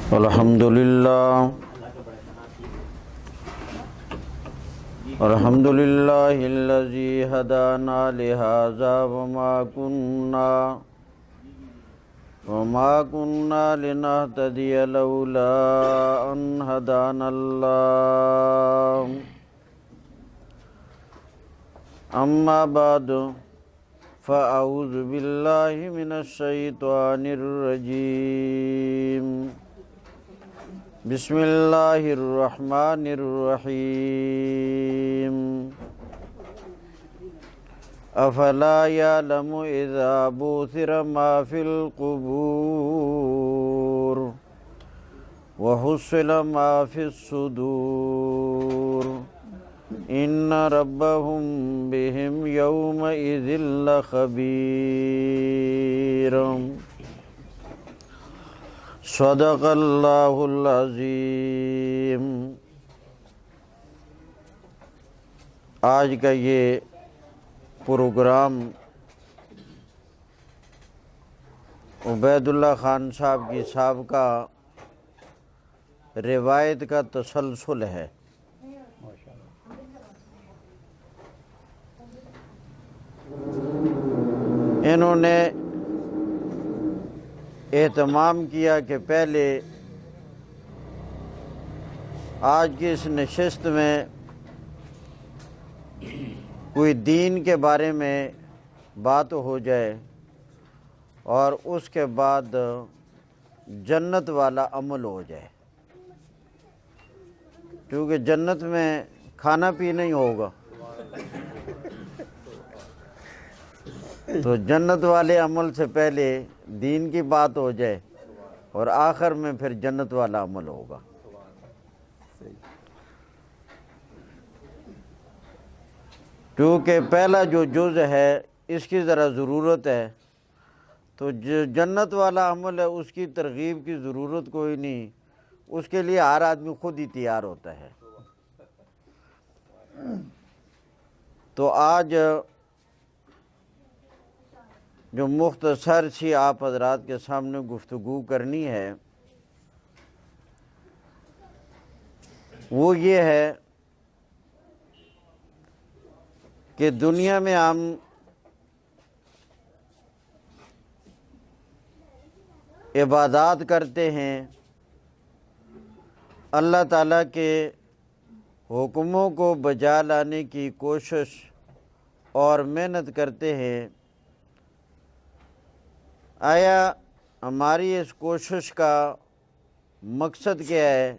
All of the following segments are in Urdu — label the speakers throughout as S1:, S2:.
S1: الحمد لله الذي هدانا لهذا وما كنا لنهتدي لولا أن هدانا الله. أما بعد فأعوذ بالله من الشيطان الرجيم. بسم اللہ الرحمن الرحیم. افلا یعلم اذا بعثر ما فی القبور وحصل ما فی الصدور ان ربهم بهم یومئذ لخبیر. صدق اللہ العظیم. آج کا یہ پروگرام عبید اللہ خان صاحب کی سابقہ روایت کا تسلسل ہے. انہوں نے اہتمام کیا کہ پہلے آج کی اس نشست میں کوئی دین کے بارے میں بات ہو جائے اور اس کے بعد جنت والا عمل ہو جائے، کیونکہ جنت میں کھانا پینا ہی ہوگا، تو جنت والے عمل سے پہلے دین کی بات ہو جائے اور آخر میں پھر جنت والا عمل ہوگا. کیونکہ پہلا جو جز ہے اس کی ذرا ضرورت ہے، تو جو جنت والا عمل ہے اس کی ترغیب کی ضرورت کوئی نہیں، اس کے لیے ہر آدمی خود ہی تیار ہوتا ہے. تو آج جو مختصر سی آپ حضرات کے سامنے گفتگو کرنی ہے وہ یہ ہے کہ دنیا میں ہم عبادات کرتے ہیں، اللہ تعالیٰ کے حکموں کو بجا لانے کی کوشش اور محنت کرتے ہیں. آیا ہماری اس کوشش کا مقصد کیا ہے؟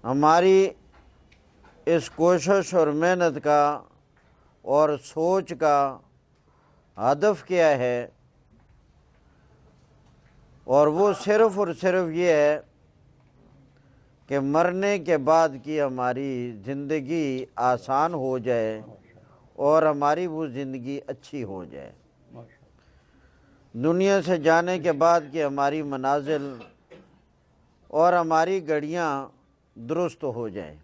S1: ہماری اس کوشش اور محنت کا اور سوچ کا ہدف کیا ہے؟ اور وہ صرف اور صرف یہ ہے کہ مرنے کے بعد کی ہماری زندگی آسان ہو جائے اور ہماری وہ زندگی اچھی ہو جائے، دنیا سے جانے کے بعد کی ہماری منازل اور ہماری گھڑیاں درست ہو جائیں.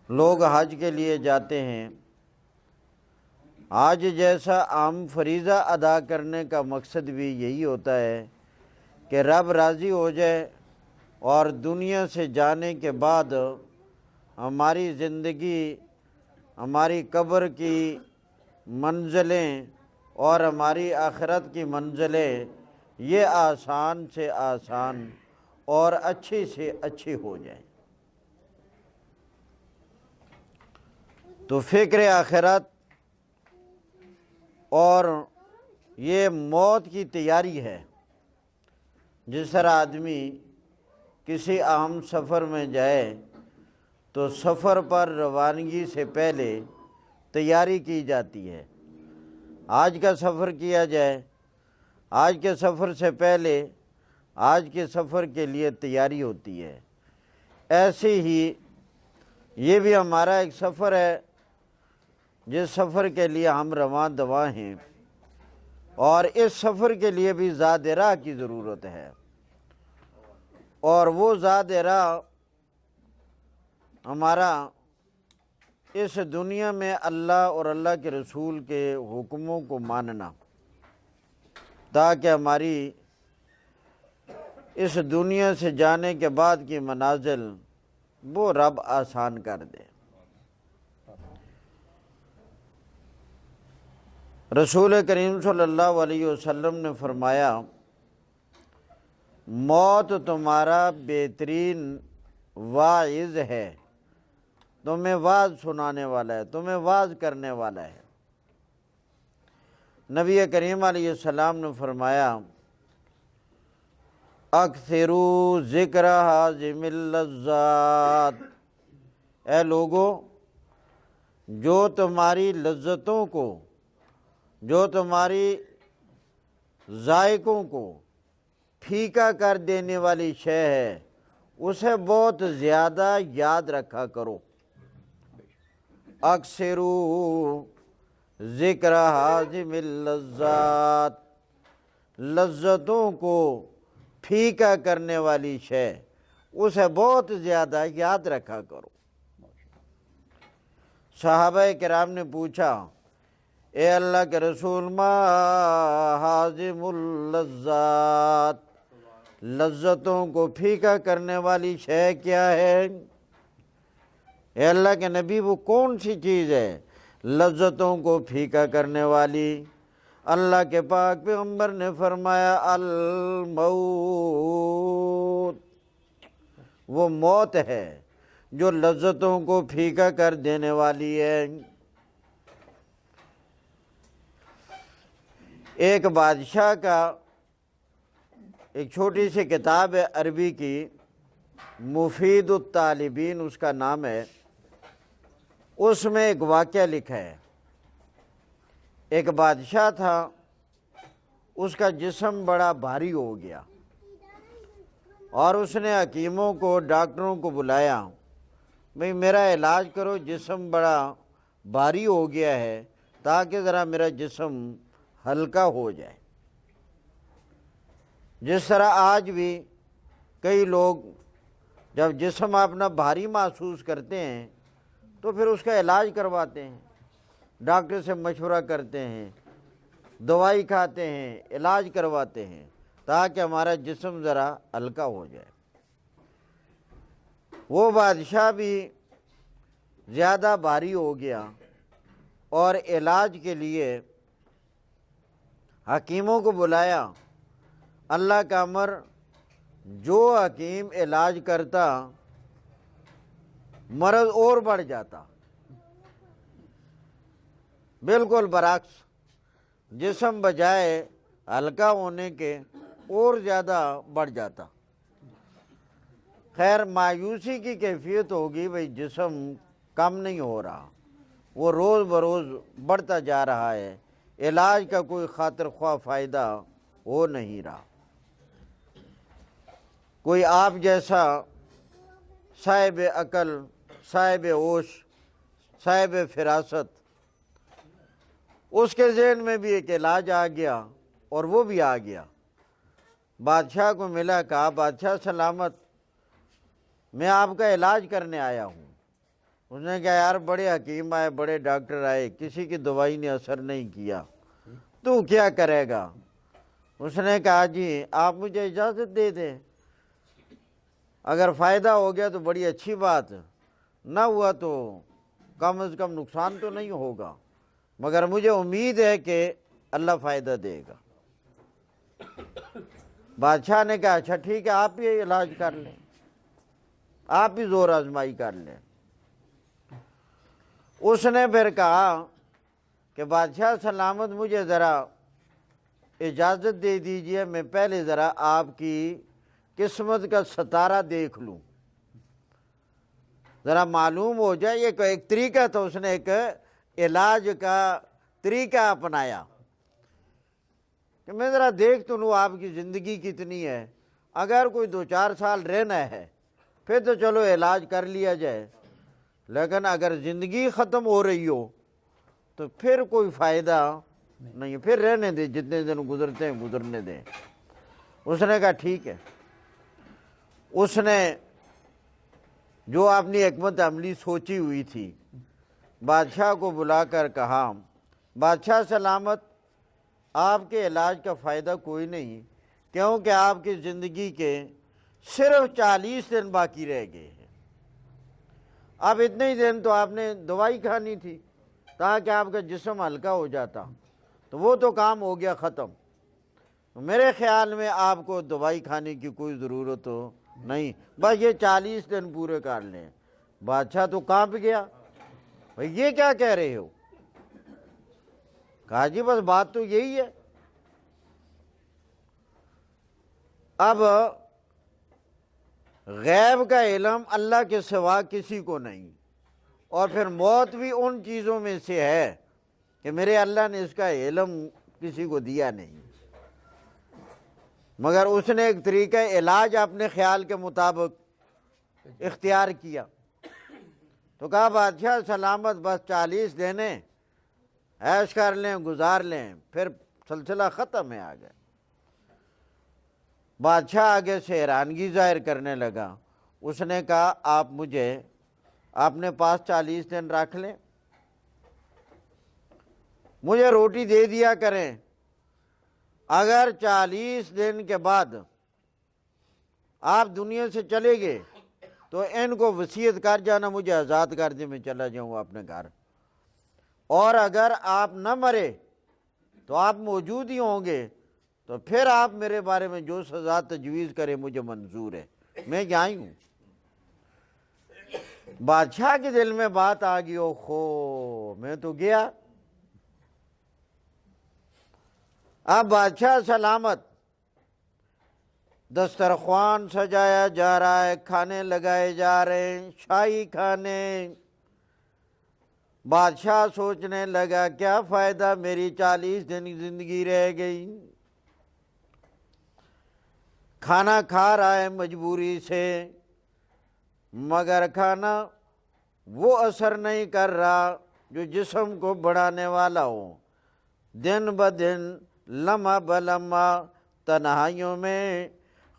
S1: لوگ حج کے لیے جاتے ہیں، حج جیسا عام فریضہ ادا کرنے کا مقصد بھی یہی ہوتا ہے کہ رب راضی ہو جائے اور دنیا سے جانے کے بعد ہماری زندگی، ہماری قبر کی منزلیں اور ہماری آخرت کی منزلیں یہ آسان سے آسان اور اچھی سے اچھی ہو جائیں. تو فکر آخرت اور یہ موت کی تیاری ہے. جس طرح آدمی کسی اہم سفر میں جائے تو سفر پر روانگی سے پہلے تیاری کی جاتی ہے. آج کا سفر کیا جائے، آج کے سفر سے پہلے آج کے سفر کے لیے تیاری ہوتی ہے. ایسے ہی یہ بھی ہمارا ایک سفر ہے جس سفر کے لیے ہم رواں دواں ہیں، اور اس سفر کے لیے بھی زاد راہ کی ضرورت ہے. اور وہ زاد راہ ہمارا اس دنیا میں اللہ اور اللہ کے رسول کے حکموں کو ماننا، تاکہ ہماری اس دنیا سے جانے کے بعد کی منازل وہ رب آسان کر دے۔ رسول کریم صلی اللہ علیہ وسلم نے فرمایا موت تمہارا بہترین واعظ ہے، تمہیں واعظ سنانے والا ہے، تمہیں واعظ کرنے والا ہے۔ نبی کریم علیہ السلام نے فرمایا اکثروا ذکر حازم اللذات، اے لوگو جو تمہاری لذتوں کو، جو تمہاری ذائقوں کو پھیکا کر دینے والی شے ہے اسے بہت زیادہ یاد رکھا کرو۔ اکثروا ذکر حازم اللذات، لذتوں کو پھیکا کرنے والی شے اسے بہت زیادہ یاد رکھا کرو۔ صحابہ کرام نے پوچھا اے اللہ کے رسول ما حازم اللذات، لذتوں کو پھیکا کرنے والی شے کیا ہے؟ اے اللہ کے نبی وہ کون سی چیز ہے لذتوں کو پھیکا کرنے والی؟ اللہ کے پاک پیغمبر نے فرمایا الموت، وہ موت ہے جو لذتوں کو پھیکا کر دینے والی ہے۔ ایک بادشاہ کا ایک چھوٹی سی کتاب ہے عربی کی، مفید الطالبین اس کا نام ہے، اس میں ایک واقعہ لکھا ہے۔ ایک بادشاہ تھا، اس کا جسم بڑا بھاری ہو گیا اور اس نے حکیموں کو، ڈاکٹروں کو بلایا، بھئی میرا علاج کرو، جسم بڑا بھاری ہو گیا ہے تاکہ ذرا میرا جسم ہلکا ہو جائے۔ جس طرح آج بھی کئی لوگ جب جسم اپنا بھاری محسوس کرتے ہیں تو پھر اس کا علاج کرواتے ہیں، ڈاکٹر سے مشورہ کرتے ہیں، دوائی کھاتے ہیں، علاج کرواتے ہیں تاکہ ہمارا جسم ذرا ہلکا ہو جائے۔ وہ بادشاہ بھی زیادہ بھاری ہو گیا اور علاج کے لیے حکیموں کو بلایا۔ اللہ کا امر، جو حکیم علاج کرتا مرض اور بڑھ جاتا، بالکل برعکس، جسم بجائے ہلکا ہونے کے اور زیادہ بڑھ جاتا۔ خیر مایوسی کی کیفیت ہوگی، بھئی جسم کم نہیں ہو رہا، وہ روز بروز بڑھتا جا رہا ہے، علاج کا کوئی خاطر خواہ فائدہ ہو نہیں رہا۔ کوئی آپ جیسا صاحب عقل، صاحب ہوش، صاحب فراست، اس کے ذہن میں بھی ایک علاج آ گیا اور وہ بھی آ گیا۔ بادشاہ کو ملا، کہا بادشاہ سلامت، میں آپ کا علاج کرنے آیا ہوں۔ اس نے کہا یار بڑے حکیم آئے، بڑے ڈاکٹر آئے، کسی کی دوائی نے اثر نہیں کیا، تو کیا کرے گا؟ اس نے کہا جی آپ مجھے اجازت دے دیں، اگر فائدہ ہو گیا تو بڑی اچھی بات، نہ ہوا تو کم از کم نقصان تو نہیں ہوگا، مگر مجھے امید ہے کہ اللہ فائدہ دے گا۔ بادشاہ نے کہا اچھا ٹھیک ہے، آپ ہی علاج کر لیں، آپ ہی زور آزمائی کر لیں۔ اس نے پھر کہا کہ بادشاہ سلامت مجھے ذرا اجازت دے دیجئے، میں پہلے ذرا آپ کی قسمت کا ستارہ دیکھ لوں، ذرا معلوم ہو جائے۔ یہ ایک طریقہ تھا، اس نے ایک علاج کا طریقہ اپنایا کہ میں ذرا دیکھ تو لوں آپ کی زندگی کتنی ہے، اگر کوئی 2-4 سال رہنا ہے پھر تو چلو علاج کر لیا جائے، لیکن اگر زندگی ختم ہو رہی ہو تو پھر کوئی فائدہ نہیں، پھر رہنے دیں، جتنے دن گزرتے ہیں گزرنے دیں۔ اس نے کہا ٹھیک ہے۔ اس نے جو اپنی حکمت عملی سوچی ہوئی تھی بادشاہ کو بلا کر کہا بادشاہ سلامت، آپ کے علاج کا فائدہ کوئی نہیں، کیونکہ آپ کی زندگی کے صرف 40 دن باقی رہ گئے ہیں۔ اب اتنے ہی دن تو آپ نے دوائی کھانی تھی تاکہ آپ کا جسم ہلکا ہو جاتا، تو وہ تو کام ہو گیا ختم۔ میرے خیال میں آپ کو دوائی کھانے کی کوئی ضرورت تو نہیں، بس یہ 40 دن پورے کر لیں۔ بادشاہ تو کانپ گیا، بھئی یہ کیا کہہ رہے ہو؟ کہا جی بس بات تو یہی ہے۔ اب غیب کا علم اللہ کے سوا کسی کو نہیں، اور پھر موت بھی ان چیزوں میں سے ہے کہ میرے اللہ نے اس کا علم کسی کو دیا نہیں، مگر اس نے ایک طریقہ علاج اپنے خیال کے مطابق اختیار کیا۔ تو کہا بادشاہ سلامت، بس 40 دن ہیں، عیش کر لیں، گزار لیں، پھر سلسلہ ختم ہے آگے۔ بادشاہ آگے سے حیرانگی ظاہر کرنے لگا۔ اس نے کہا آپ مجھے اپنے پاس 40 دن رکھ لیں، مجھے روٹی دے دیا کریں، اگر 40 دن کے بعد آپ دنیا سے چلے گئے تو ان کو وصیت کر جانا مجھے آزاد کر دیں، میں چلا جاؤں اپنے گھر، اور اگر آپ نہ مرے تو آپ موجود ہی ہوں گے تو پھر آپ میرے بارے میں جو سزا تجویز کریں مجھے منظور ہے، میں یہاں ہی ہوں۔ بادشاہ کے دل میں بات آ گئی، او خو میں تو گیا۔ اب بادشاہ سلامت، دسترخوان سجایا جا رہا ہے، کھانے لگائے جا رہے ہیں، شاہی کھانے۔ بادشاہ سوچنے لگا کیا فائدہ، میری 40 دن کی زندگی رہ گئی۔ کھانا کھا رہا ہے مجبوری سے، مگر کھانا وہ اثر نہیں کر رہا جو جسم کو بڑھانے والا ہو۔ دن بدن، لمحہ بلمحہ، تنہائیوں میں،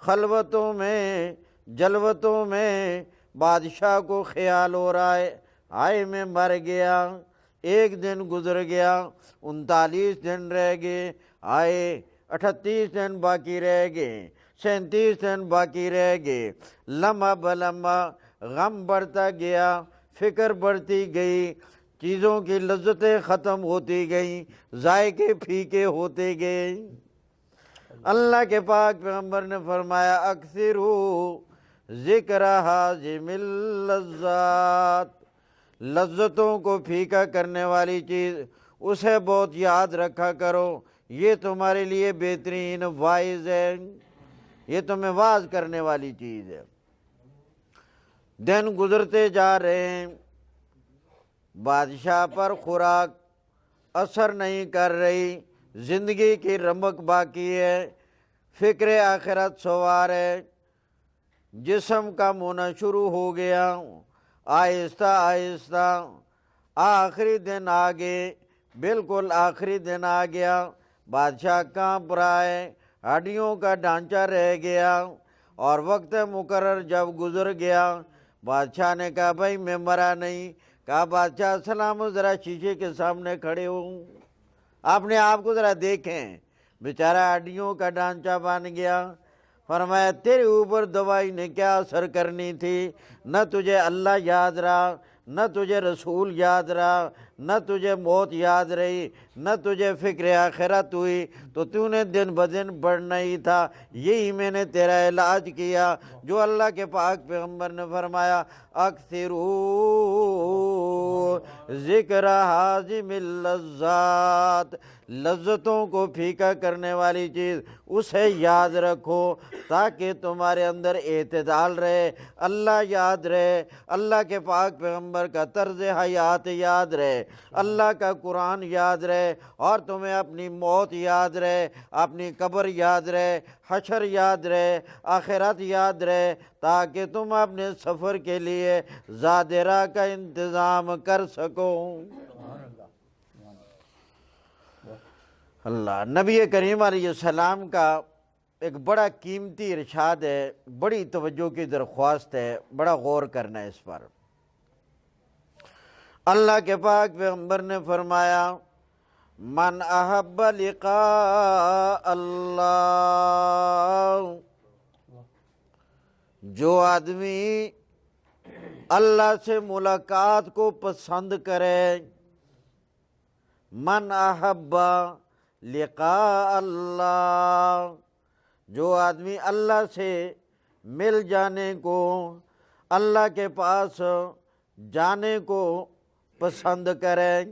S1: خلوتوں میں، جلوتوں میں بادشاہ کو خیال ہو رہا ہے آئے میں مر گیا، ایک دن گزر گیا، 39 دن رہ گئے، آئے 38 دن باقی رہ گئے، 37 دن باقی رہ گئے۔ لمحہ بلمحہ غم بڑھتا گیا، فکر بڑھتی گئی، چیزوں کی لذتیں ختم ہوتی گئیں، ذائقے پھیکے ہوتے گئے۔ اللہ کے پاک پیغمبر نے فرمایا اکثرو ذکر حازم اللذات، لذتوں کو پھیکا کرنے والی چیز اسے بہت یاد رکھا کرو، یہ تمہارے لیے بہترین واعظ ہے، یہ تمہیں واعظ کرنے والی چیز ہے۔ دن گزرتے جا رہے ہیں، بادشاہ پر خوراک اثر نہیں کر رہی، زندگی کی رمق باقی ہے، فکر آخرت سوار ہے، جسم کا مونا شروع ہو گیا، آہستہ آہستہ آخری دن آ گئے، بالکل آخری دن آ گیا، بادشاہ کانپ رہا ہے، ہڈیوں کا ڈھانچہ رہ گیا، اور وقت مقرر جب گزر گیا بادشاہ نے کہا بھائی میں مرا نہیں۔ کہا بادشاہ سلام، ذرا شیشے کے سامنے کھڑے ہوں، اپنے آپ کو ذرا دیکھیں، بیچارہ ہڈیوں کا ڈھانچہ بن گیا۔ فرمایا تیرے اوپر دوائی نے کیا اثر کرنی تھی، نہ تجھے اللہ یاد رہا، نہ تجھے رسول یاد رہا، نہ تجھے موت یاد رہی، نہ تجھے فکر آخرت ہوئی، تو تو نے دن بدن بڑھنا ہی تھا، یہی میں نے تیرا علاج کیا۔ جو اللہ کے پاک پیغمبر نے فرمایا اکثرو ذکر حازم اللذات، لذتوں کو پھیکا کرنے والی چیز اسے یاد رکھو تاکہ تمہارے اندر اعتدال رہے، اللہ یاد رہے، اللہ کے پاک پیغمبر کا طرز حیات یاد رہے، اللہ کا قرآن یاد رہے، اور تمہیں اپنی موت یاد رہے، اپنی قبر یاد رہے، حشر یاد رہے، آخرت یاد رہے، تاکہ تم اپنے سفر کے لیے زاد راہ کا انتظام کر سکو۔ اللہ، نبی کریم علیہ السلام کا ایک بڑا قیمتی ارشاد ہے، بڑی توجہ کی درخواست ہے، بڑا غور کرنا ہے اس پر۔ اللہ کے پاک پیغمبر نے فرمایا من احب لقاء اللہ جو آدمی اللہ سے ملاقات کو پسند کرے، من احب لقاء اللہ، جو آدمی اللہ سے مل جانے کو، اللہ کے پاس جانے کو پسند کرے۔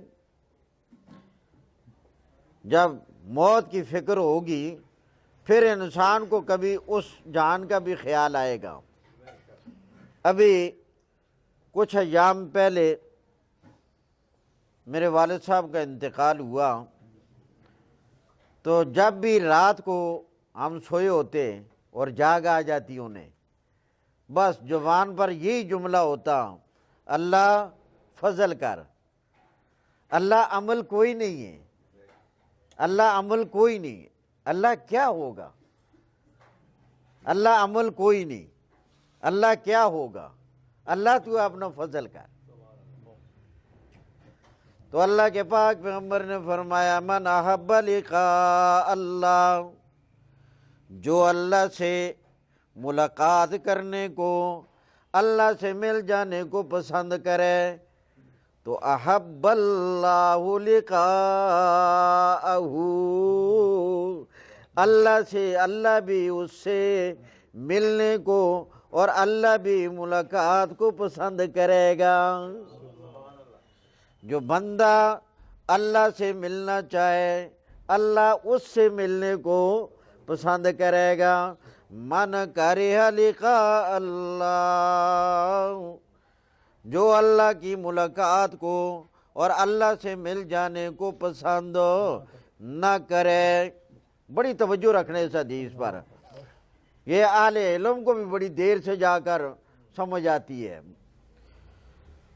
S1: جب موت کی فکر ہوگی پھر انسان کو کبھی اس جان کا بھی خیال آئے گا۔ ابھی کچھ ایام پہلے میرے والد صاحب کا انتقال ہوا، تو جب بھی رات کو ہم سوئے ہوتے اور جاگ آ جاتی انہیں، بس زبان پر یہی جملہ ہوتا، اللہ فضل کر۔ اللہ عمل کوئی نہیں ہے، اللہ عمل کوئی نہیں ہے، اللہ کیا ہوگا؟ اللہ عمل کوئی نہیں، اللہ کیا ہوگا؟ اللہ تو اپنا فضل کر۔ تو اللہ کے پاک پیغمبر نے فرمایا، من احب لقاء اللہ، جو اللہ سے ملاقات کرنے کو، اللہ سے مل جانے کو پسند کرے، تو احب اللہ لقاءہ، اللہ سے اللہ بھی اس سے ملنے کو اور اللہ بھی ملاقات کو پسند کرے گا۔ جو بندہ اللہ سے ملنا چاہے اللہ اس سے ملنے کو پسند کرے گا۔ من کرہ لقاء اللہ، جو اللہ کی ملاقات کو اور اللہ سے مل جانے کو پسند نہ کرے۔ بڑی توجہ رکھنے اس حدیث پر، یہ اہل علم کو بھی بڑی دیر سے جا کر سمجھ آتی ہے۔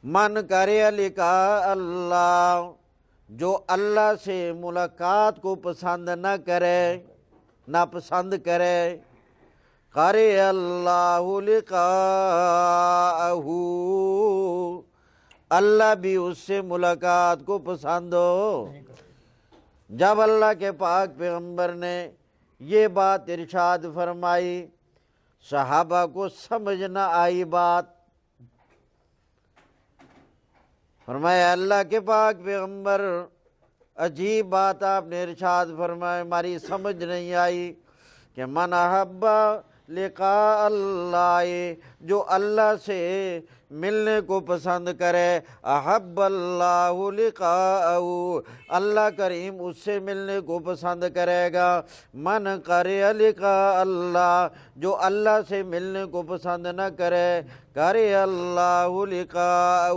S1: من کرہ لقاء اللہ، جو اللہ سے ملاقات کو پسند نہ کرے، ناپسند کرے، کرہ اللہ لقاءہ، اللہ بھی اس سے ملاقات کو پسند ہو۔ جب اللہ کے پاک پیغمبر نے یہ بات ارشاد فرمائی، صحابہ کو سمجھ نہ آئی بات۔ فرمایا اللہ کے پاک پیغمبر، عجیب بات آپ نے ارشاد فرمائی، ہماری سمجھ نہیں آئی کہ من احب لقاء اللہ، جو اللہ سے ملنے کو پسند کرے، احب اللہ لقاءہ، اللہ کریم اس سے ملنے کو پسند کرے گا۔ من کرہ لقاء اللہ، جو اللہ سے ملنے کو پسند نہ کرے، کرہ اللہ لقاءہ،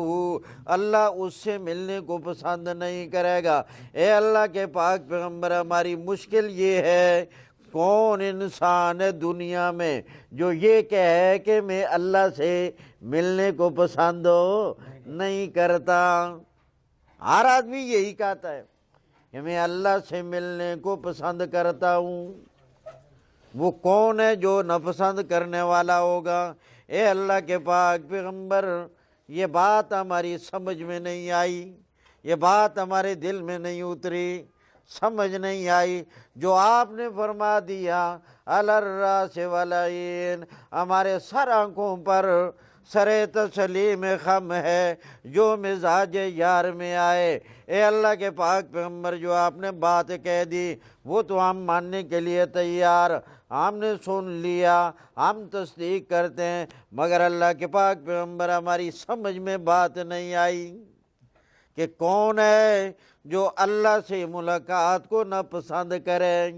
S1: اللہ اس سے ملنے کو پسند نہیں کرے گا۔ اے اللہ کے پاک پیغمبر، ہماری مشکل یہ ہے، کون انسان ہے دنیا میں جو یہ کہے کہ میں اللہ سے ملنے کو پسند نہیں کرتا؟ ہر آدمی یہی کہتا ہے کہ میں اللہ سے ملنے کو پسند کرتا ہوں۔ وہ کون ہے جو ناپسند کرنے والا ہوگا؟ اے اللہ کے پاک پیغمبر، یہ بات ہماری سمجھ میں نہیں آئی، یہ بات ہمارے دل میں نہیں اتری، سمجھ نہیں آئی۔ جو آپ نے فرما دیا علی الراس والعین، ہمارے سر آنکھوں پر سر تسلیم خم ہے، جو مزاج یار میں آئے۔ اے اللہ کے پاک پیغمبر، جو آپ نے بات کہہ دی وہ تو ہم ماننے کے لیے تیار، ہم نے سن لیا، ہم تصدیق کرتے ہیں، مگر اللہ کے پاک پیغمبر ہماری سمجھ میں بات نہیں آئی کہ کون ہے جو اللہ سے ملاقات کو نہ پسند کرے،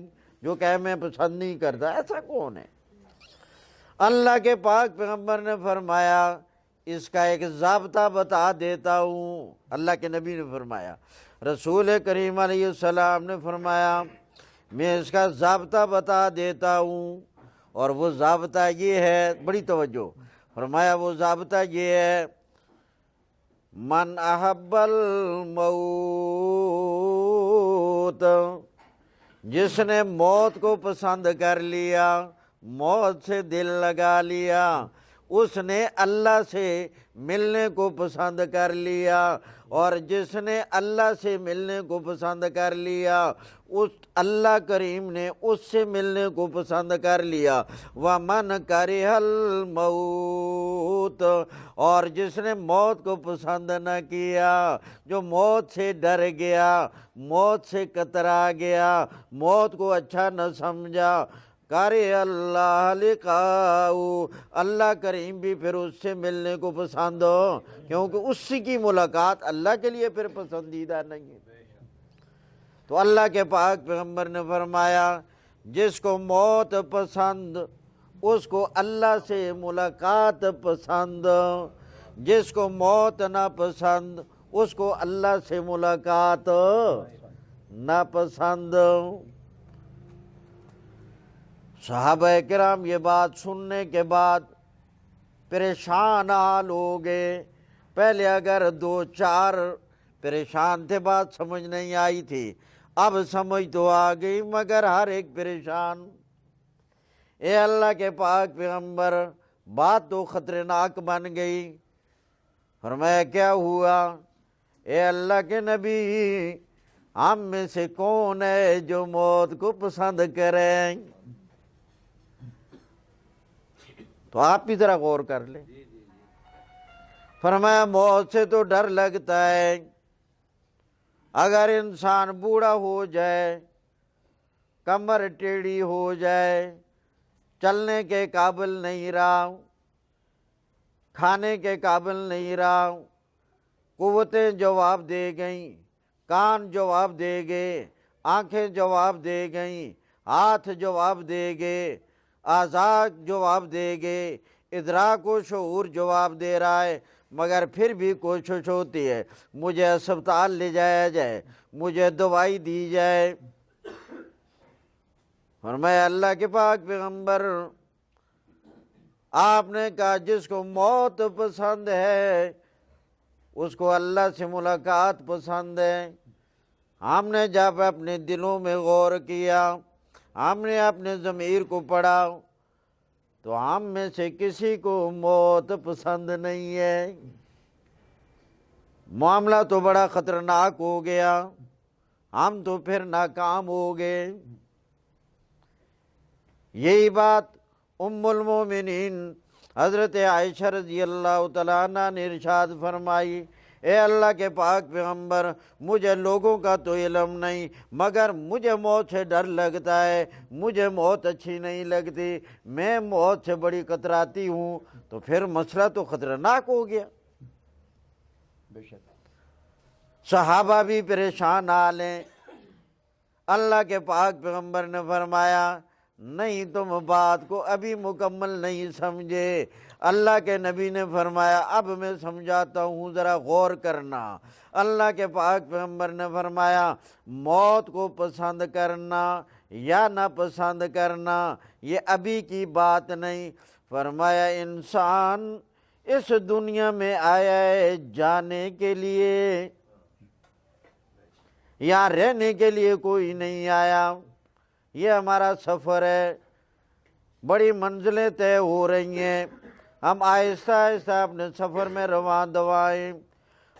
S1: جو کہے میں پسند نہیں کرتا، ایسا کون ہے؟ اللہ کے پاک پیغمبر نے فرمایا اس کا ایک ضابطہ بتا دیتا ہوں۔ اللہ کے نبی نے فرمایا، رسول کریم علیہ السلام نے فرمایا میں اس کا ضابطہ بتا دیتا ہوں، اور وہ ضابطہ یہ ہے، بڑی توجہ، فرمایا وہ ضابطہ یہ ہے، من احب الموت، جس نے موت کو پسند کر لیا، موت سے دل لگا لیا، اس نے اللہ سے ملنے کو پسند کر لیا، اور جس نے اللہ سے ملنے کو پسند کر لیا اس اللہ کریم نے اس سے ملنے کو پسند کر لیا۔ وَمَنْ كَرِهَ الْمَوْتَ، اور جس نے موت کو پسند نہ کیا، جو موت سے ڈر گیا، موت سے کترا گیا، موت کو اچھا نہ سمجھا، کارِ اللہ لقاؤ، اللہ کریم بھی پھر اس سے ملنے کو پسند ہو، کیونکہ اس کی ملاقات اللہ کے لیے پھر پسندیدہ نہیں ہے۔ تو اللہ کے پاک پیغمبر نے فرمایا جس کو موت پسند اس کو اللہ سے ملاقات پسند، جس کو موت نہ پسند اس کو اللہ سے ملاقات نہ پسند۔ صحابہ کرام یہ بات سننے کے بعد پریشان حال ہو گئے۔ پہلے اگر دو چار پریشان تھے، بات سمجھ نہیں آئی تھی، اب سمجھ تو آ گئی، مگر ہر ایک پریشان۔ اے اللہ کے پاک پیغمبر، بات تو خطرناک بن گئی۔ فرمایا کیا ہوا؟ اے اللہ کے نبی، ہم میں سے کون ہے جو موت کو پسند کریں؟ تو آپ بھی ذرا غور کر لیں۔ فرمایا موت سے تو ڈر لگتا ہے، اگر انسان بوڑھا ہو جائے، کمر ٹیڑھی ہو جائے، چلنے کے قابل نہیں رہا، کھانے کے قابل نہیں رہا، قوتیں جواب دے گئیں، کان جواب دے گئے، آنکھیں جواب دے گئیں، ہاتھ جواب دے گئے، اعضاء جواب دے گئے، ادراک و شعور جواب دے رہا ہے، مگر پھر بھی کوشش ہوتی ہے مجھے اسپتال لے جایا جائے، مجھے دوائی دی جائے۔ فرمایا اللہ کے پاک پیغمبر، آپ نے کہا جس کو موت پسند ہے اس کو اللہ سے ملاقات پسند ہے۔ ہم نے جب اپنے دلوں میں غور کیا، ہم نے اپنے ضمیر کو پڑھا، تو ہم میں سے کسی کو موت پسند نہیں ہے۔ معاملہ تو بڑا خطرناک ہو گیا، ہم تو پھر ناکام ہو گئے۔ یہی بات ام المومنین حضرت عائشہ رضی اللہ تعالیٰ عنہ نے ارشاد فرمائی، اے اللہ کے پاک پیغمبر، مجھے لوگوں کا تو علم نہیں، مگر مجھے موت سے ڈر لگتا ہے، مجھے موت اچھی نہیں لگتی، میں موت سے بڑی کتراتی ہوں۔ تو پھر مسئلہ تو خطرناک ہو گیا۔ صحابہ بھی پریشان حال ہیں۔ اللہ کے پاک پیغمبر نے فرمایا نہیں، تم بات کو ابھی مکمل نہیں سمجھے۔ اللہ کے نبی نے فرمایا اب میں سمجھاتا ہوں، ذرا غور کرنا۔ اللہ کے پاک پیغمبر نے فرمایا موت کو پسند کرنا یا نہ پسند کرنا یہ ابھی کی بات نہیں۔ فرمایا انسان اس دنیا میں آیا ہے جانے کے لیے، یہاں رہنے کے لیے کوئی نہیں آیا۔ یہ ہمارا سفر ہے، بڑی منزلیں طے ہو رہی ہیں، ہم آہستہ آہستہ اپنے سفر میں رواں دوائیں،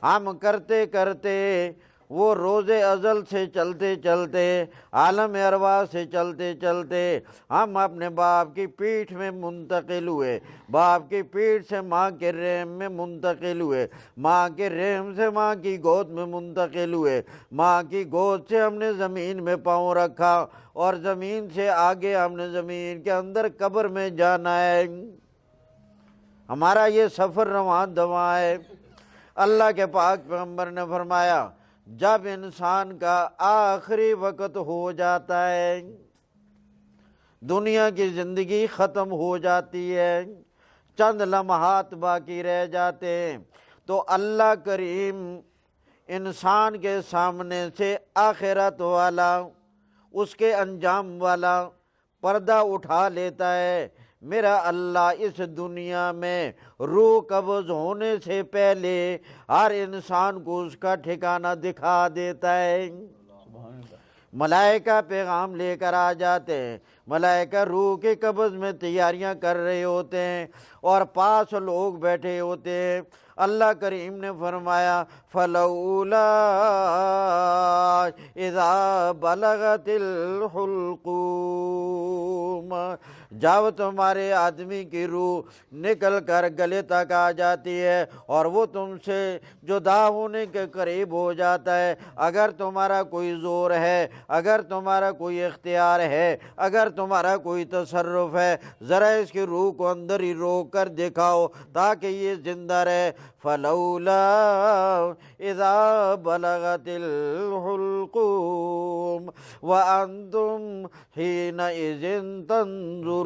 S1: ہم کرتے کرتے وہ روز ازل سے چلتے چلتے، عالم ارواح سے چلتے چلتے ہم اپنے باپ کی پیٹھ میں منتقل ہوئے، باپ کی پیٹھ سے ماں کے رحم میں منتقل ہوئے، ماں کے رحم سے ماں کی گود میں منتقل ہوئے، ماں کی گود سے ہم نے زمین میں پاؤں رکھا، اور زمین سے آگے ہم نے زمین کے اندر قبر میں جانا ہے۔ ہمارا یہ سفر رواں دواں ہے۔ اللہ کے پاک پیغمبر نے فرمایا جب انسان کا آخری وقت ہو جاتا ہے، دنیا کی زندگی ختم ہو جاتی ہے، چند لمحات باقی رہ جاتے ہیں، تو اللہ کریم انسان کے سامنے سے آخرت والا، اس کے انجام والا پردہ اٹھا لیتا ہے۔ میرا اللہ اس دنیا میں روح قبض ہونے سے پہلے ہر انسان کو اس کا ٹھکانہ دکھا دیتا ہے۔ ملائکہ پیغام لے کر آ جاتے ہیں، ملائکہ روح کے قبض میں تیاریاں کر رہے ہوتے ہیں، اور پاس لوگ بیٹھے ہوتے ہیں۔ اللہ کریم نے فرمایا فلولا اذا بلغت الحلقوم، جب تمہارے آدمی کی روح نکل کر گلے تک آ جاتی ہے اور وہ تم سے جدا ہونے کے قریب ہو جاتا ہے، اگر تمہارا کوئی زور ہے، اگر تمہارا کوئی اختیار ہے، اگر تمہارا کوئی تصرف ہے، ذرا اس کی روح کو اندر ہی روک کر دکھاؤ تاکہ یہ زندہ رہے۔ فلولا اذا بلغت الحلقوم وانتم حینئذ تنظرون،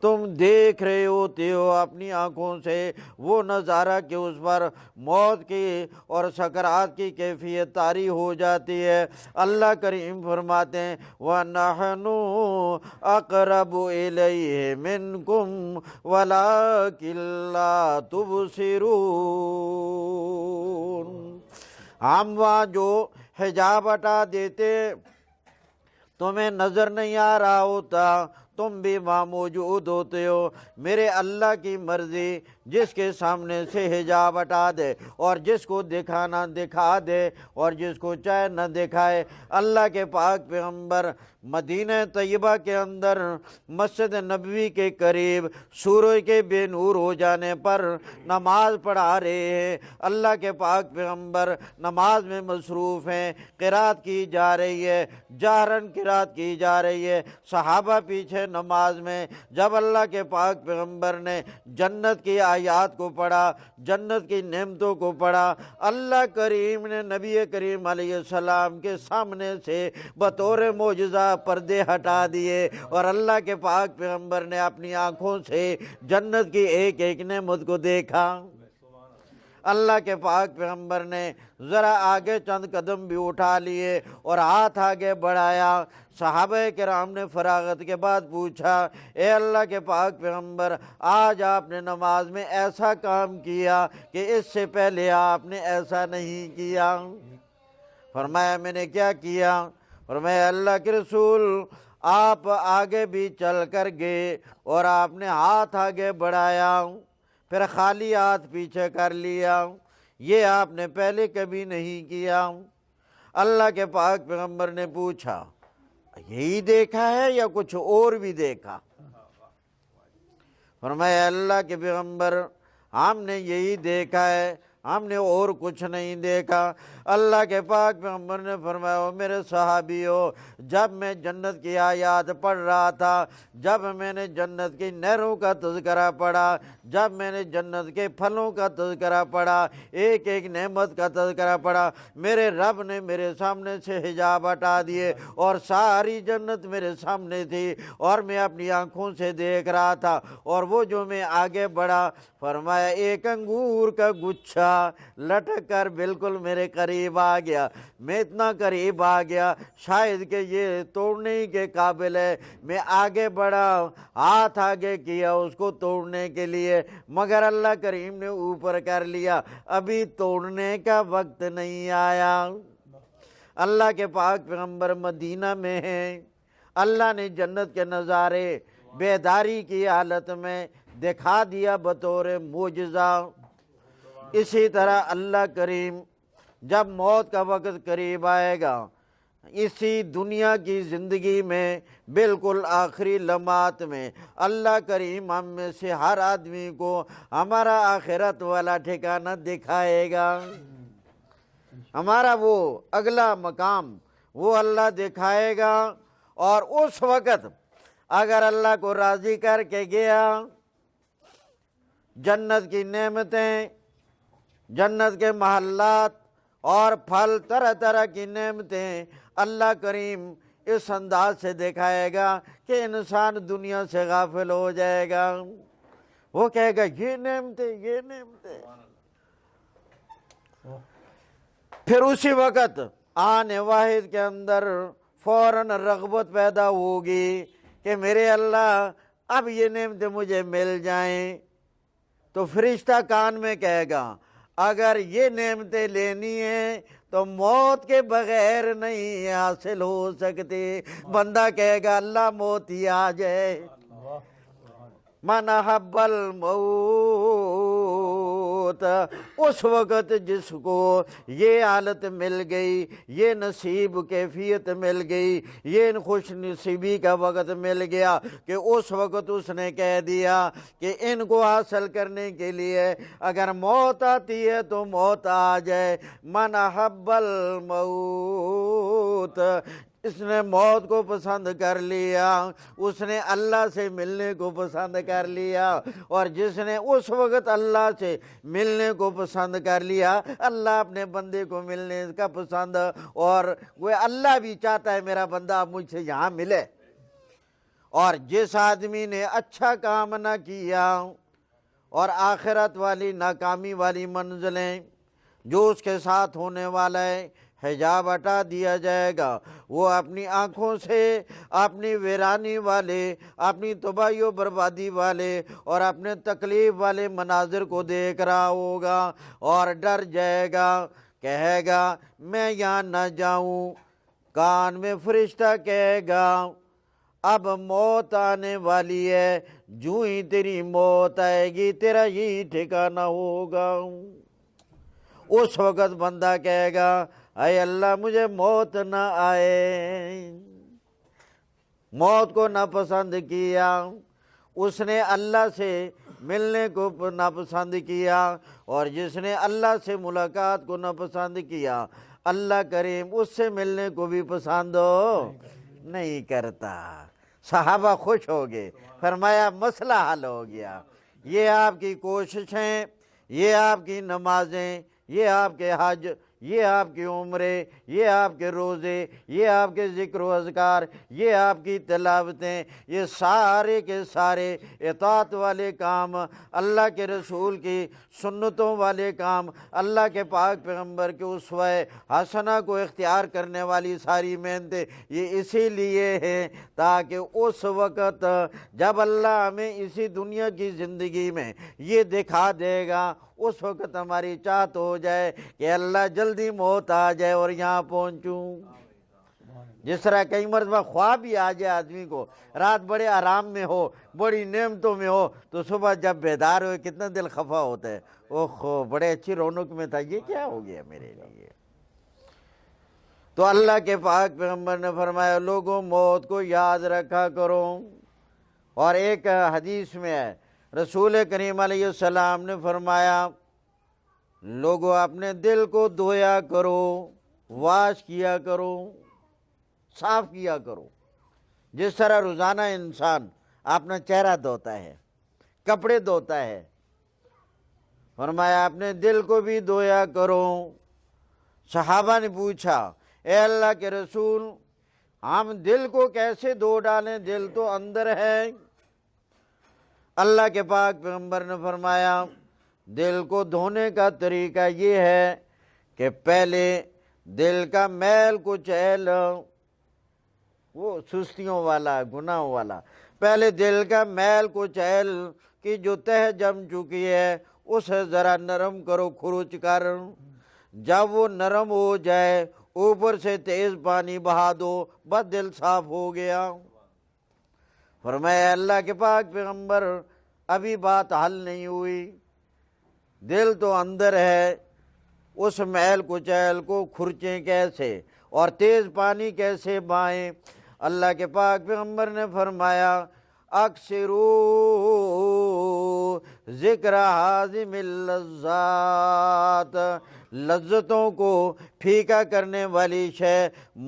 S1: تم دیکھ رہے ہوتے ہو اپنی آنکھوں سے وہ نظارہ کہ اس پر موت کی اور سکرات کی کیفیت طاری ہو جاتی ہے۔ اللہ کریم فرماتے ہیں وَنَحْنُ أَقْرَبُ إِلَيْهِ مِنْكُمْ وَلَكِنْ لَا تُبْصِرُونَ، ہم وہاں جو حجاب ہٹا دیتے تمہیں نظر نہیں آ رہا ہوتا، تم بھی وہاں موجود ہوتے ہو۔ میرے اللہ کی مرضی جس کے سامنے سے حجاب ہٹا دے اور جس کو دکھانا دکھا دے اور جس کو چاہے نہ دکھائے۔ اللہ کے پاک پیغمبر مدینہ طیبہ کے اندر مسجد نبوی کے قریب سورج کے بے نور ہو جانے پر نماز پڑھا رہے ہیں۔ اللہ کے پاک پیغمبر نماز میں مصروف ہیں، قرات کی جا رہی ہے، جہراً قرات کی جا رہی ہے، صحابہ پیچھے نماز میں۔ جب اللہ کے پاک پیغمبر نے جنت کی آیات کو پڑھا، جنت کی نعمتوں کو پڑھا، اللہ کریم نے نبی کریم علیہ السلام کے سامنے سے بطور معجزہ پردے ہٹا دیے اور اللہ کے پاک پیغمبر نے اپنی آنکھوں سے جنت کی ایک ایک نعمت کو دیکھا۔ اللہ کے پاک پیغمبر نے ذرا آگے چند قدم بھی اٹھا لیے اور ہاتھ آگے بڑھایا۔ صحابہ کرام نے فراغت کے بعد پوچھا اے اللہ کے پاک پیغمبر، آج آپ نے نماز میں ایسا کام کیا کہ اس سے پہلے آپ نے ایسا نہیں کیا۔ فرمایا میں نے کیا کیا؟ فرمایا اللہ کے رسول آپ آگے بھی چل کر گئے اور آپ نے ہاتھ آگے بڑھایا، پھر خالی ہاتھ پیچھے کر لیا، یہ آپ نے پہلے کبھی نہیں کیا۔ اللہ کے پاک پیغمبر نے پوچھا یہی دیکھا ہے یا کچھ اور بھی دیکھا؟ فرمایا اللہ کے پیغمبر ہم نے یہی دیکھا ہے، ہم نے اور کچھ نہیں دیکھا۔ اللہ کے پاک پیغمبر نے فرمایا میرے صحابیوں، جب میں جنت کی آیات پڑھ رہا تھا، جب میں نے جنت کی نہروں کا تذکرہ پڑھا، جب میں نے جنت کے پھلوں کا تذکرہ پڑھا، ایک ایک نعمت کا تذکرہ پڑھا، میرے رب نے میرے سامنے سے حجاب ہٹا دیے اور ساری جنت میرے سامنے تھی اور میں اپنی آنکھوں سے دیکھ رہا تھا۔ اور وہ جو میں آگے بڑھا، فرمایا ایک انگور کا گچھا لٹک کر بالکل میرے قریب آ گیا، میں اتنا قریب آ گیا شاید کہ یہ توڑنے کے قابل ہے۔ میں آگے بڑھا، ہاتھ آگے کیا اس کو توڑنے کے لیے، مگر اللہ کریم نے اوپر کر لیا، ابھی توڑنے کا وقت نہیں آیا۔ اللہ کے پاک پیغمبر مدینہ میں ہیں، اللہ نے جنت کے نظارے بیداری کی حالت میں دکھا دیا بطور معجزہ۔ اسی طرح اللہ کریم جب موت کا وقت قریب آئے گا، اسی دنیا کی زندگی میں بالکل آخری لمحات میں اللہ کریم ہم میں سے ہر آدمی کو ہمارا آخرت والا ٹھکانہ دکھائے گا، ہمارا وہ اگلا مقام وہ اللہ دکھائے گا۔ اور اس وقت اگر اللہ کو راضی کر کے گیا، جنت کی نعمتیں، جنت کے محلات اور پھل، طرح طرح کی نعمتیں اللہ کریم اس انداز سے دکھائے گا کہ انسان دنیا سے غافل ہو جائے گا۔ وہ کہے گا یہ نعمتیں، یہ نعمتیں۔ پھر اسی وقت آن واحد کے اندر فوراً رغبت پیدا ہوگی کہ میرے اللہ اب یہ نعمتیں مجھے مل جائیں۔ تو فرشتہ کان میں کہے گا اگر یہ نعمتیں لینی ہیں تو موت کے بغیر نہیں حاصل ہو سکتی۔ بندہ کہے گا اللہ موت ہی آ جائے، من احب الموت، اس وقت جس کو یہ حالت مل گئی، یہ نصیب کیفیت مل گئی، یہ خوش نصیبی کا وقت مل گیا کہ اس وقت اس نے کہہ دیا کہ ان کو حاصل کرنے کے لیے اگر موت آتی ہے تو موت آ جائے۔ من احب الموت، اس نے موت کو پسند کر لیا، اس نے اللہ سے ملنے کو پسند کر لیا، اور جس نے اس وقت اللہ سے ملنے کو پسند کر لیا، اللہ اپنے بندے کو ملنے کا پسند، اور وہ اللہ بھی چاہتا ہے میرا بندہ اب مجھ سے یہاں ملے۔ اور جس آدمی نے اچھا کام نہ کیا اور آخرت والی ناکامی والی منزلیں جو اس کے ساتھ ہونے والا ہے، حجاب ہٹا دیا جائے گا، وہ اپنی آنکھوں سے اپنی ویرانی والے، اپنی تباہی و بربادی والے اور اپنے تکلیف والے مناظر کو دیکھ رہا ہوگا اور ڈر جائے گا، کہے گا میں یہاں نہ جاؤں۔ کان میں فرشتہ کہے گا اب موت آنے والی ہے، جو ہی تیری موت آئے گی تیرا یہی ٹھکانہ ہوگا۔ اس وقت بندہ کہے گا اے اللہ مجھے موت نہ آئے، موت کو ناپسند کیا، اس نے اللہ سے ملنے کو ناپسند کیا، اور جس نے اللہ سے ملاقات کو ناپسند کیا، اللہ کریم اس سے ملنے کو بھی پسند نہیں کرتا۔ صحابہ خوش ہو گئے، فرمایا مسئلہ حل ہو گیا، یہ آپ کی کوششیں، یہ آپ کی نمازیں، یہ آپ کے حج، یہ آپ کی عمرے، یہ آپ کے روزے، یہ آپ کے ذکر و اذکار، یہ آپ کی تلاوتیں، یہ سارے کے سارے اطاعت والے کام، اللہ کے رسول کی سنتوں والے کام، اللہ کے پاک پیغمبر کے اسوہ حسنہ کو اختیار کرنے والی ساری محنتیں یہ اسی لیے ہیں تاکہ اس وقت جب اللہ ہمیں اسی دنیا کی زندگی میں یہ دکھا دے گا، اس وقت ہماری چاہت ہو جائے کہ اللہ جلدی موت آ جائے اور یہاں پہنچوں۔ جس طرح کئی مرتبہ خواب بھی آ جائے آدمی کو، رات بڑے آرام میں ہو، بڑی نعمتوں میں ہو، تو صبح جب بیدار ہوئے کتنا دل خفا ہوتا ہے، اوہ بڑے اچھی رونق میں تھا، یہ کیا ہو گیا میرے لیے۔ تو اللہ کے پاک پیغمبر نے فرمایا لوگوں موت کو یاد رکھا کرو۔ اور ایک حدیث میں ہے رسول کریم علیہ السلام نے فرمایا لوگوں اپنے دل کو دھویا کرو، واش کیا کرو، صاف کیا کرو، جس طرح روزانہ انسان اپنا چہرہ دھوتا ہے، کپڑے دھوتا ہے، فرمایا اپنے دل کو بھی دھویا کرو۔ صحابہ نے پوچھا اے اللہ کے رسول ہم دل کو کیسے دھو ڈالیں، دل تو اندر ہے۔ اللہ کے پاک پیغمبر نے فرمایا دل کو دھونے کا طریقہ یہ ہے کہ پہلے دل کا میل کچیل، وہ سستیوں والا گناہوں والا، پہلے دل کا میل کچیل کی جو تہ جم چکی ہے اسے ذرا نرم کرو کھروچ کر، جب وہ نرم ہو جائے اوپر سے تیز پانی بہا دو، بس دل صاف ہو گیا۔ فرمایا اللہ کے پاک پیغمبر ابھی بات حل نہیں ہوئی، دل تو اندر ہے، اس میل کچیل کو کھرچیں کیسے اور تیز پانی کیسے بہائیں؟ اللہ کے پاک پیغمبر نے فرمایا اکثرو ذکر حازم اللذات، لذتوں کو پھیکا کرنے والی شے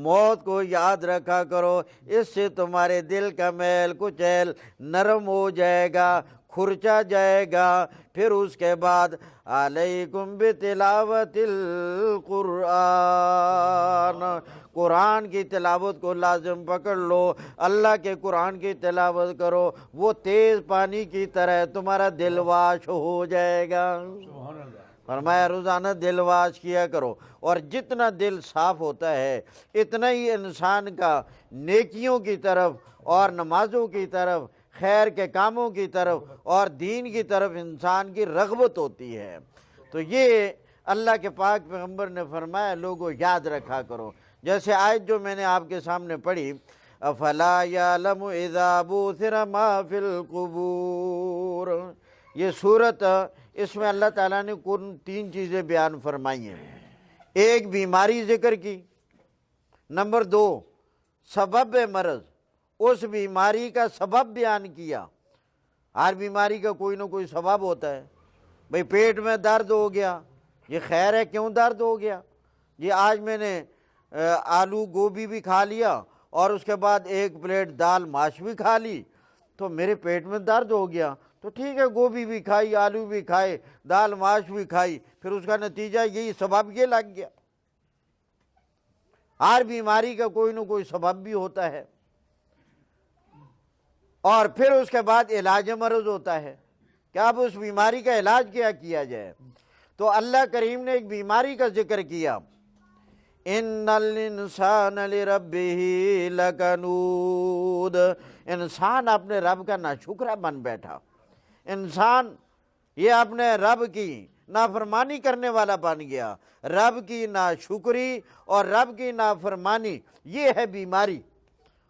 S1: موت کو یاد رکھا کرو، اس سے تمہارے دل کا میل کچیل نرم ہو جائے گا، کھرچا جائے گا۔ پھر اس کے بعد علیکم بتلاوت القرآن، قرآن کی تلاوت کو لازم پکڑ لو، اللہ کے قرآن کی تلاوت کرو، وہ تیز پانی کی طرح تمہارا دل واش ہو جائے گا۔ فرمایا روزانہ دل واش کیا کرو، اور جتنا دل صاف ہوتا ہے اتنا ہی انسان کا نیکیوں کی طرف اور نمازوں کی طرف، خیر کے کاموں کی طرف اور دین کی طرف انسان کی رغبت ہوتی ہے۔ تو یہ اللہ کے پاک پیغمبر نے فرمایا لوگوں یاد رکھا کرو۔ جیسے آیت جو میں نے آپ کے سامنے پڑھی افلا یعلم اذا بعثر ما فی القبور۔ یہ صورت، اس میں اللہ تعالیٰ نے کن 3 چیزیں بیان فرمائی ہیں۔ ایک بیماری ذکر کی، نمبر 2 سبب مرض، اس بیماری کا سبب بیان کیا۔ ہر بیماری کا کوئی نہ کوئی سبب ہوتا ہے۔ بھئی پیٹ میں درد ہو گیا، یہ خیر ہے، کیوں درد ہو گیا؟ یہ آج میں نے آلو گوبھی بھی کھا لیا اور اس کے بعد 1 پلیٹ دال ماش بھی کھا لی تو میرے پیٹ میں درد ہو گیا، تو ٹھیک ہے، گوبھی بھی کھائی، آلو بھی کھائے، دال ماش بھی کھائی، پھر اس کا نتیجہ یہی سبب یہ لگ گیا۔ ہر بیماری کا کوئی نہ کوئی سبب بھی ہوتا ہے، اور پھر اس کے بعد علاج مرض ہوتا ہے کہ اب اس بیماری کا علاج کیا جائے۔ تو اللہ کریم نے ایک بیماری کا ذکر کیا، ان الانسان لربہ لکنود، انسان اپنے رب کا ناشکرا بن بیٹھا، انسان یہ اپنے رب کی نافرمانی کرنے والا بن گیا۔ رب کی ناشکری اور رب کی نافرمانی یہ ہے بیماری،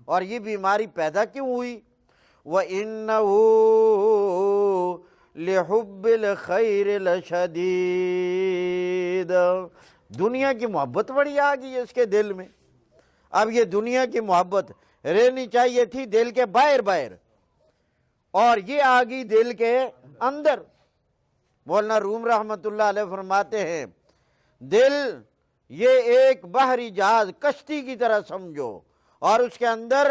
S1: اور یہ بیماری پیدا کیوں ہوئی؟ وَإِنَّهُ لِحُبِّ الْخَيْرِ لَشَدِيدٌ، دنیا کی محبت بڑی آ گئی ہے اس کے دل میں۔ اب یہ دنیا کی محبت رہنی چاہیے تھی دل کے باہر باہر، اور یہ آ گئی دل کے اندر۔ مولانا روم رحمۃ اللہ علیہ فرماتے ہیں، دل یہ ایک بحری جہاز، کشتی کی طرح سمجھو، اور اس کے اندر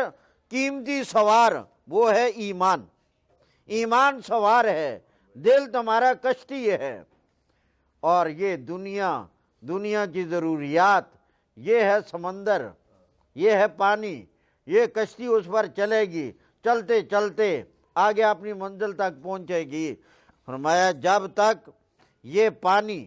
S1: قیمتی سوار وہ ہے ایمان۔ ایمان سوار ہے، دل تمہارا کشتی ہے، اور یہ دنیا کی ضروریات یہ ہے سمندر، یہ ہے پانی، یہ کشتی اس پر چلے گی، چلتے چلتے آگے اپنی منزل تک پہنچے گی۔ فرمایا جب تک یہ پانی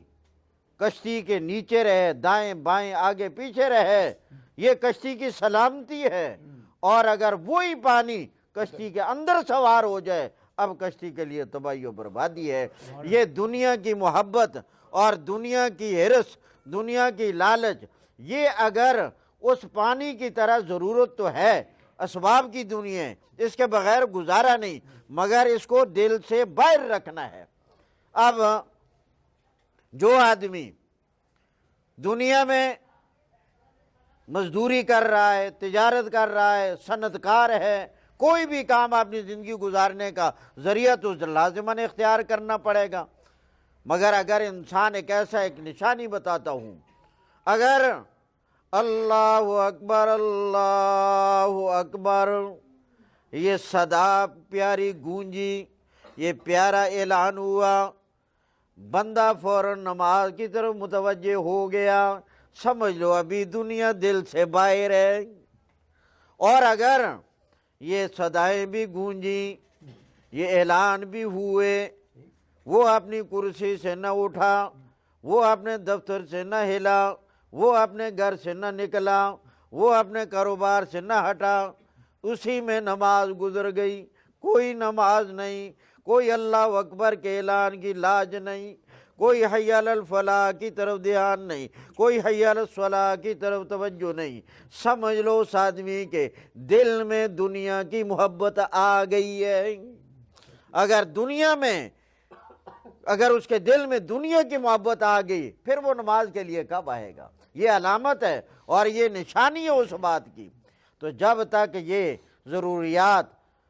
S1: کشتی کے نیچے رہے، دائیں بائیں آگے پیچھے رہے، یہ کشتی کی سلامتی ہے، اور اگر وہی پانی کشتی کے اندر سوار ہو جائے، اب کشتی کے لیے تباہی و بربادی ہے۔ یہ دنیا کی محبت اور دنیا کی ہرس، دنیا کی لالچ، یہ اگر اس پانی کی طرح ضرورت تو ہے، اسباب کی دنیا ہے، اس کے بغیر گزارا نہیں، مگر اس کو دل سے باہر رکھنا ہے۔ اب جو آدمی دنیا میں مزدوری کر رہا ہے، تجارت کر رہا ہے، صنعت کار ہے، کوئی بھی کام اپنی زندگی گزارنے کا ذریعہ تو لازماً اختیار کرنا پڑے گا، مگر اگر انسان ایک نشانی بتاتا ہوں، اگر اللہ اکبر اللہ اکبر یہ صدا پیاری گونجی، یہ پیارا اعلان ہوا، بندہ فوراً نماز کی طرف متوجہ ہو گیا، سمجھ لو ابھی دنیا دل سے باہر ہے۔ اور اگر یہ صدائیں بھی گونجی، یہ اعلان بھی ہوئے، وہ اپنی کرسی سے نہ اٹھا، وہ اپنے دفتر سے نہ ہلا، وہ اپنے گھر سے نہ نکلا، وہ اپنے کاروبار سے نہ ہٹا، اسی میں نماز گزر گئی، کوئی نماز نہیں، کوئی اللہ اکبر کے اعلان کی لاج نہیں، کوئی حی علی الفلاح کی طرف دھیان نہیں، کوئی حی علی الصلاح کی طرف توجہ نہیں، سمجھ لو اس آدمی کے دل میں دنیا کی محبت آ گئی ہے۔ اگر اس کے دل میں دنیا کی محبت آ گئی، پھر وہ نماز کے لیے کب آئے گا؟ یہ علامت ہے اور یہ نشانی ہے اس بات کی۔ تو جب تک یہ ضروریات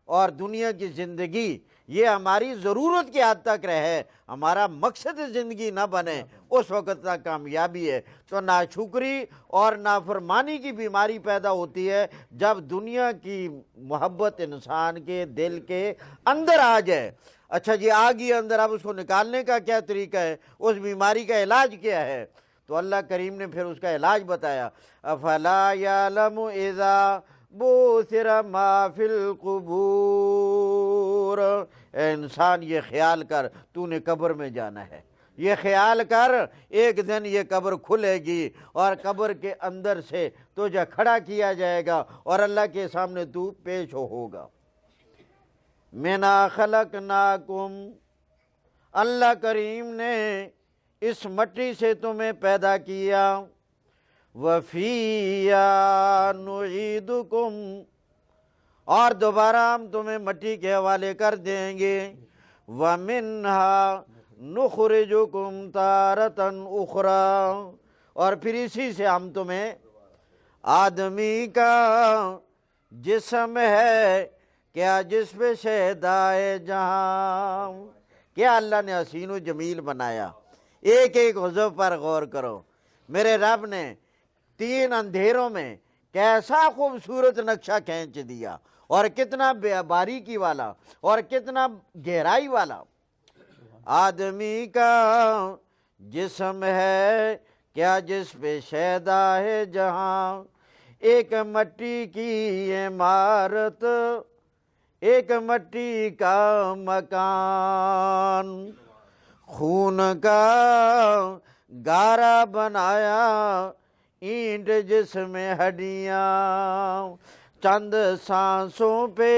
S1: اور دنیا کی زندگی یہ ہماری ضرورت کی حد تک رہے، ہمارا مقصد زندگی نہ بنے، اس وقت تک کامیابی ہے۔ تو ناشکری اور نافرمانی کی بیماری پیدا ہوتی ہے جب دنیا کی محبت انسان کے دل کے اندر آ جائے۔ اچھا جی، آ گئی اندر، اب اس کو نکالنے کا کیا طریقہ ہے؟ اس بیماری کا علاج کیا ہے؟ تو اللہ کریم نے پھر اس کا علاج بتایا، افلا یعلم اذا بعثر ما فی القبور، اے انسان یہ خیال کر تو نے قبر میں جانا ہے، یہ خیال کر ایک دن یہ قبر کھلے گی اور قبر کے اندر سے تجھے کھڑا کیا جائے گا اور اللہ کے سامنے تو پیش ہوگا۔ مِنَا خَلَقْنَاكُمْ، اللہ کریم نے اس مٹی سے تمہیں پیدا کیا، وَفِيهَا نُعِيدُكُمْ، اور دوبارہ ہم تمہیں مٹی کے حوالے کر دیں گے۔ وَمِنْهَا نُخْرِجُكُمْ تَارَةً أُخْرَى، اور پھر اسی سے ہم تمہیں، آدمی کا جسم ہے کیا جس پہ شہدائے جہاں، کیا اللہ نے حسین و جمیل بنایا۔ ایک ایک عضو پر غور کرو، میرے رب نے 3 اندھیروں میں کیسا خوبصورت نقشہ کھینچ دیا، اور کتنا باریکی والا اور کتنا گہرائی والا۔ آدمی کا جسم ہے کیا جس پہ شیدا ہے جہاں، ایک مٹی کی عمارت ایک مٹی کا مکان، خون کا گارا بنایا اینٹ جس میں ہڈیاں، چند سانسوں پہ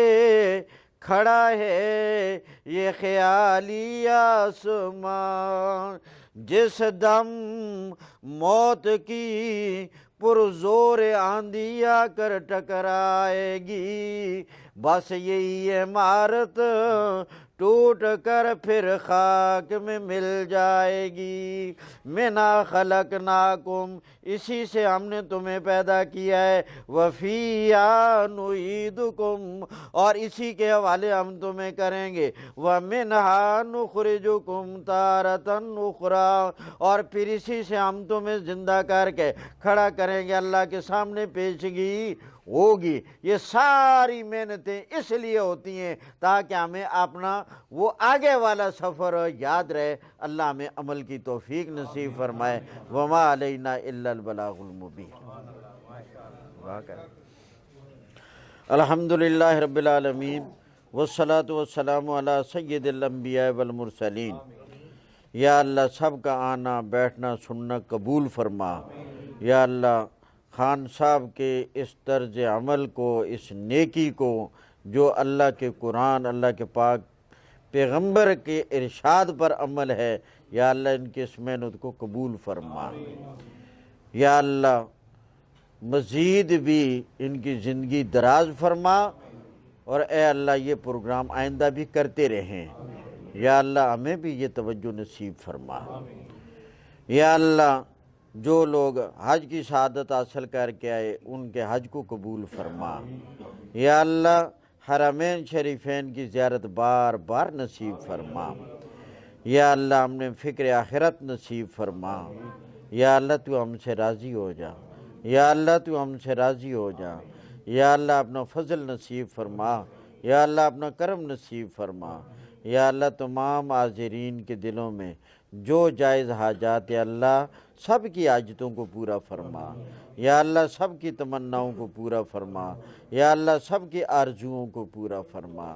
S1: کھڑا ہے یہ خیالی آسمان، جس دم موت کی پرزور آندھی آ کر ٹکرائے گی، بس یہی عمارت ٹوٹ کر پھر خاک میں مل جائے گی۔ مِنْهَا خَلَقْنَاكُمْ، اسی سے ہم نے تمہیں پیدا کیا ہے، وَفِيهَا نُعِيدُكُمْ، اور اسی کے حوالے ہم تمہیں کریں گے، وَمِنْهَا نُخْرِجُكُمْ تَارَةً أُخْرَى، اور پھر اسی سے ہم تمہیں زندہ کر کے کھڑا کریں گے، اللہ کے سامنے پیشگی ہوگی۔ یہ ساری محنتیں اس لیے ہوتی ہیں تاکہ ہمیں اپنا وہ آگے والا سفر یاد رہے۔ اللہ ہمیں عمل کی توفیق نصیب فرمائے۔ وما علینا الا البلاغ المبین۔ الحمدللہ رب العالمین، والصلاة والسلام علی سید الانبیاء والمرسلین۔ یا اللہ سب کا آنا بیٹھنا سننا قبول فرما۔ یا اللہ خان صاحب کے اس طرز عمل کو، اس نیکی کو جو اللہ کے قرآن، اللہ کے پاک پیغمبر کے ارشاد پر عمل ہے، یا اللہ ان کی اس محنت کو قبول فرما۔ یا اللہ مزید بھی ان کی زندگی دراز فرما، اور اے اللہ یہ پروگرام آئندہ بھی کرتے رہیں۔ یا اللہ ہمیں بھی یہ توجہ نصیب فرما۔ یا اللہ جو لوگ حج کی سعادت حاصل کر کے آئے ان کے حج کو قبول فرما۔ یا اللہ حرمین شریفین کی زیارت بار بار نصیب فرما۔ یا اللہ ہم نے فکر آخرت نصیب فرما۔ یا اللہ تو ہم سے راضی ہو جا۔ یا اللہ تو ہم سے راضی ہو جا۔ یا اللہ اپنا فضل نصیب فرما۔ یا اللہ اپنا کرم نصیب فرما۔ یا اللہ تمام حاضرین کے دلوں میں جو جائز حاجات، یا اللہ سب کی حاجتوں کو پورا فرما۔ یا اللہ سب کی تمناؤں کو پورا فرما۔ یا اللہ سب کی آرزوؤں کو پورا فرما۔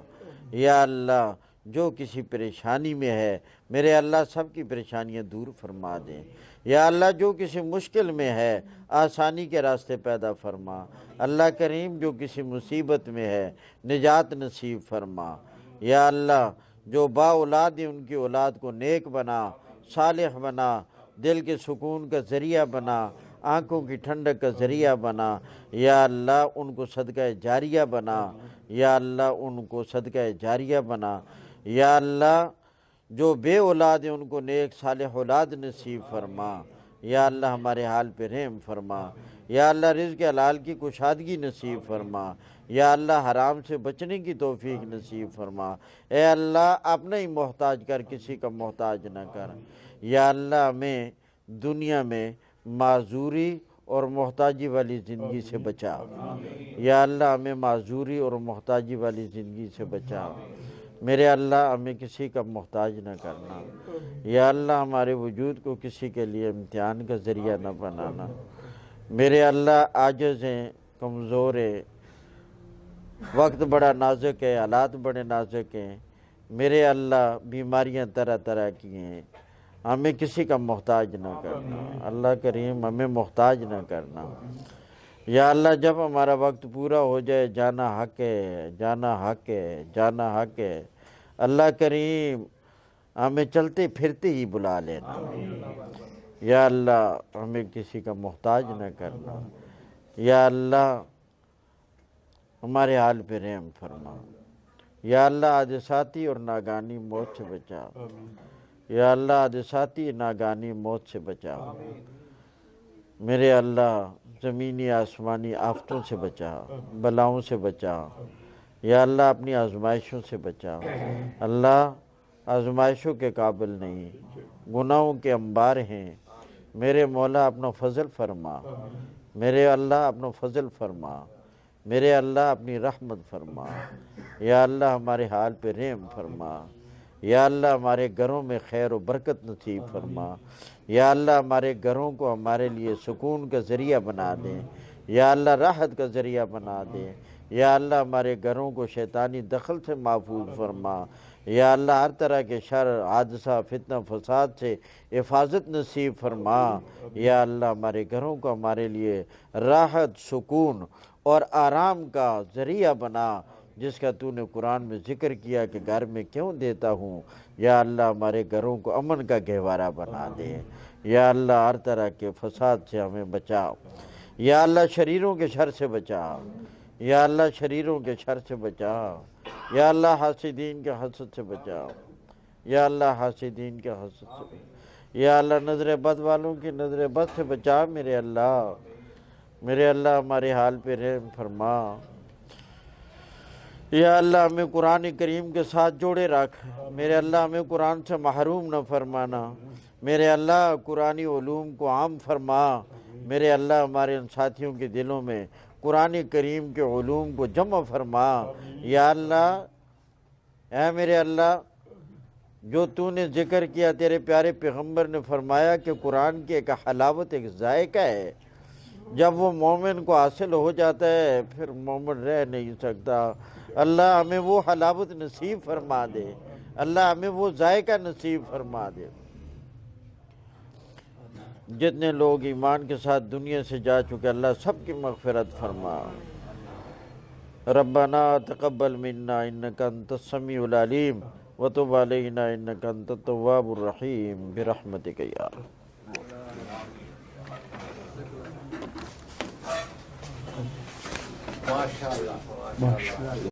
S1: یا اللہ جو کسی پریشانی میں ہے میرے اللہ سب کی پریشانیاں دور فرما دیں۔ یا اللہ جو کسی مشکل میں ہے آسانی کے راستے پیدا فرما۔ اللہ کریم جو کسی مصیبت میں ہے نجات نصیب فرما۔ یا اللہ جو با اولاد ہیں ان کی اولاد کو نیک بنا، صالح بنا، دل کے سکون کا ذریعہ بنا، آنکھوں کی ٹھنڈک کا ذریعہ بنا۔ یا اللہ ان کو صدقہ جاریہ بنا۔ یا اللہ ان کو صدقہ جاریہ بنا۔ یا اللہ جو بے اولاد ہیں ان کو نیک صالح اولاد نصیب فرما۔ یا اللہ ہمارے حال پہ رحم فرما۔ یا اللہ رزق حلال کی کشادگی نصیب فرما۔ یا اللہ حرام سے بچنے کی توفیق نصیب فرما۔ اے اللہ اپنے ہی محتاج کر کسی کا محتاج نہ کر۔ یا اللہ ہمیں دنیا میں معذوری اور محتاجی والی زندگی سے بچا۔ یا اللہ ہمیں معذوری اور محتاجی والی زندگی سے بچا۔ میرے اللہ ہمیں کسی کا محتاج نہ کرنا۔ یا اللہ ہمارے وجود کو کسی کے لیے امتحان کا ذریعہ نہ بنانا۔ میرے اللہ عاجز ہیں، کمزور ہیں، وقت بڑا نازک ہے، حالات بڑے نازک ہیں۔ میرے اللہ بیماریاں طرح طرح کی ہیں، ہمیں کسی کا محتاج نہ کرنا۔ اللہ کریم ہمیں محتاج نہ کرنا۔ یا اللہ جب ہمارا وقت پورا ہو جائے جانا حق ہے، جانا حق ہے، جانا حق ہے۔ اللہ کریم ہمیں چلتے پھرتے ہی بلا لینا۔ یا اللہ ہمیں کسی کا محتاج نہ کرنا۔ یا اللہ ہمارے حال پہ رحم فرما۔ یا اللہ حادثاتی اور ناگانی موت سے بچا۔ یا اللہ حادثاتی ناگانی موت سے بچا۔ میرے اللہ زمینی آسمانی آفتوں سے بچا، بلاؤں سے بچا۔ یا اللہ اپنی آزمائشوں سے بچا۔ اللہ آزمائشوں کے قابل نہیں، گناہوں کے انبار ہیں۔ میرے مولا اپنا فضل فرما، میرے اللہ اپنا فضل فرما، میرے اللہ اپنی رحمت فرما۔ یا اللہ ہمارے حال پہ رحم فرما۔ یا اللہ ہمارے گھروں میں خیر و برکت نصیب فرما۔ یا اللہ ہمارے گھروں کو ہمارے لیے سکون کا ذریعہ بنا دیں۔ یا اللہ راحت کا ذریعہ بنا دیں۔ یا اللہ ہمارے گھروں کو شیطانی دخل سے محفوظ فرما۔ یا اللہ ہر طرح کے شر، حادثہ، فتنہ، فساد سے حفاظت نصیب فرما۔ یا اللہ ہمارے گھروں کو ہمارے لیے راحت، سکون اور آرام کا ذریعہ بنا، جس کا تو نے قرآن میں ذکر کیا کہ گھر میں کیوں دیتا ہوں۔ یا اللہ ہمارے گھروں کو امن کا گہوارہ بنا دے۔ یا اللہ ہر طرح کے فساد سے ہمیں بچا۔ یا اللہ شریروں کے شر سے بچا۔ یا اللہ شریروں کے شر سے بچا۔ یا اللہ حاسدین کے حسد سے بچا۔ یا اللہ حاسدین کے حسد سے بچا۔ یا اللہ نظر بد والوں کی نظر بد سے بچا۔ میرے اللہ ہمارے حال پہ رحم فرما۔ یا اللہ ہمیں قرآن کریم کے ساتھ جوڑے رکھ۔ میرے اللہ ہمیں قرآن سے محروم نہ فرمانا۔ میرے اللہ قرآنی علوم کو عام فرما۔ میرے اللہ ہمارے ان ساتھیوں کے دلوں میں قرآن کریم کے علوم کو جمع فرما۔ یا اللہ اے میرے اللہ، جو تو نے ذکر کیا، تیرے پیارے پیغمبر نے فرمایا کہ قرآن کی ایک حلاوت، ایک ذائقہ ہے، جب وہ مومن کو حاصل ہو جاتا ہے پھر مومن رہ نہیں سکتا۔ اللہ ہمیں وہ حلاوت نصیب فرما دے۔ اللہ ہمیں وہ ذائقہ نصیب فرما دے۔ جتنے لوگ ایمان کے ساتھ دنیا سے جا چکے، اللہ سب کی مغفرت فرما۔ ربنا تقبل منا انک انت السمیع العلیم وتب علینا انک انت التواب الرحیم برحمتک یا
S2: ماشاءاللہ۔